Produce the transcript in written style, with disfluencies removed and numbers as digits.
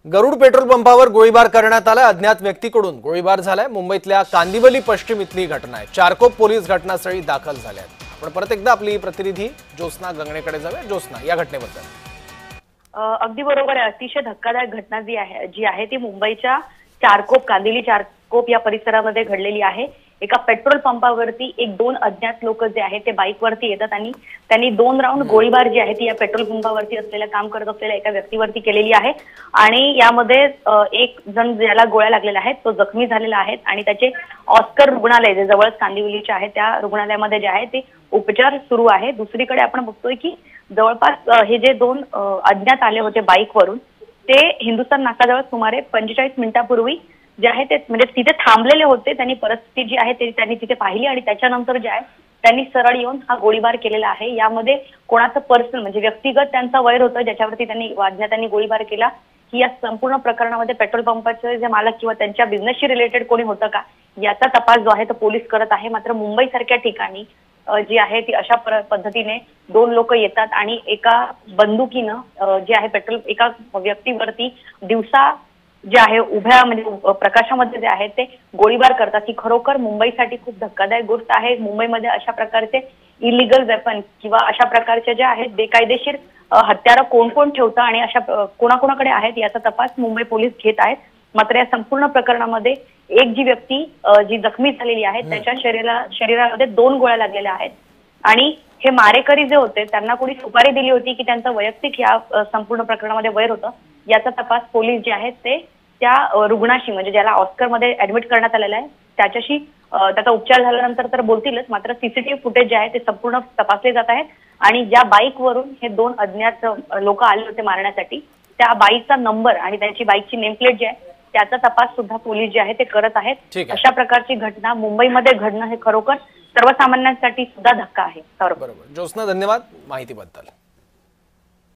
गरुड petrol पंपावर गोळीबार करण्यात आला। अज्ञात व्यक्तीकडून गोळीबार झालाय। मुंबईतल्या कांदिवली पश्चिम इथली घटना आहे। चारकोप पोलीस घटनास्थळी दाखल झाले आहेत। आपण परत एकदा आपली प्रतिनिधी ज्योत्स्ना गंगणेकडे जाऊया। ज्योत्स्ना, या घटनेबद्दल अगदी बरोबर आहे। अतिशय धक्कादायक घटना जी आहे ती मुंबईच्या चारकोप, कांदिवली चारकोप या परिसरामध्ये घडलेली आहे। एका पेट्रोल पंपावरती दोन अज्ञात लोक जे आहेत ते बाईकवरती येतात आणि त्यांनी 2 राऊंड गोळीबार जी आहे ती या पेट्रोल पंपावरती असलेल्या काम करत असलेल्या एका व्यक्तीवरती केलेली आहे आणि यामध्ये एक जण ज्याला गोळ्या लागलेल्या आहेत तो जखमी झालेला आहे आणि त्याचे ऑस्कर रुग्णालय जे जवळच कांदिवलीचे आहे त्या रुग्णालयामध्ये जे आहे ते उपचार सुरू आहे। दुसरीकडे आपण बघतोय की जवळपास हे जे 2 अज्ञात आले होते बाईकवरून ते हिंदुस्थान नाकाजवळ सुमारे 45 मिनिटांपूर्वी जे आहे ते म्हणजे तिथे थांबलेले होते। त्यांनी परिस्थिती जी आहे ते त्यांनी तिथे पाहिली आणि त्याच्यानंतर जे आहे त्यांनी सरळ येऊन हा गोळीबार केलेला आहे। यामध्ये कोणाचं पर्सनल म्हणजे व्यक्तिगत त्यांचा वैर होतं ज्याच्यावरती त्यांनी गोळीबार केला की या संपूर्ण प्रकरणामध्ये पेट्रोल पंपाचे जे मालक किंवा त्यांच्या बिझनेसशी रिलेटेड कोणी होतं का याचा तपास जो आहे तो पोलीस करत आहे। मात्र मुंबई सारख्या ठिकाणी जी आहे ती अशा पद्धतीने 2 लोक येतात आणि एका बंदुकीनं जे आहे पेट्रोल एका व्यक्तीवरती दिवसा जे आहे उभ्या म्हणजे प्रकाशामध्ये जे आहे ते गोळीबार करतात। ही खरोखर मुंबईसाठी खूप धक्कादायक गोष्ट आहे। मुंबईमध्ये अशा प्रकारचे इलिगल वेपन किंवा अशा प्रकारचे जे आहेत बेकायदेशीर हत्यारं कोण कोण ठेवतं आणि अशा कोणाकोणाकडे आहेत याचा तपास मुंबई पोलीस घेत आहेत। मात्र या संपूर्ण प्रकरणामध्ये एक जी व्यक्ती जी जखमी झालेली आहे त्याच्या शरीरामध्ये 2 गोळ्या लागलेल्या आहेत आणि हे मारेकरी जे होते त्यांना कोणी सुपारी दिली होती की त्यांचं वैयक्तिक या संपूर्ण प्रकरणामध्ये वैर होतं याचा तपास पोलीस जे आहेत ते त्या रुग्णाशी म्हणजे ज्याला ऑस्कर मध्ये ऍडमिट करण्यात आलेला आहे त्याच्याशी त्याचा उपचार झाल्यानंतर तर बोलतीलच। मात्र सीसीटीव्ही फुटेज जे आहे ते संपूर्ण तपासले जात आहेत आणि ज्या बाईकवरून हे 2 अज्ञात लोक आले होते मारण्यासाठी त्या बाईकचा नंबर आणि त्यांची बाईकची नेमप्लेट जी आहे त्याचा तपास सुद्धा पोलीस जे आहे ते करत आहेत। अशा प्रकारची घटना मुंबईमध्ये घडणं हे खरोखर सर्वसामान्यांसाठी सुद्धा धक्का आहे। बरोबर ज्योत्स्ना, धन्यवाद माहितीबद्दल।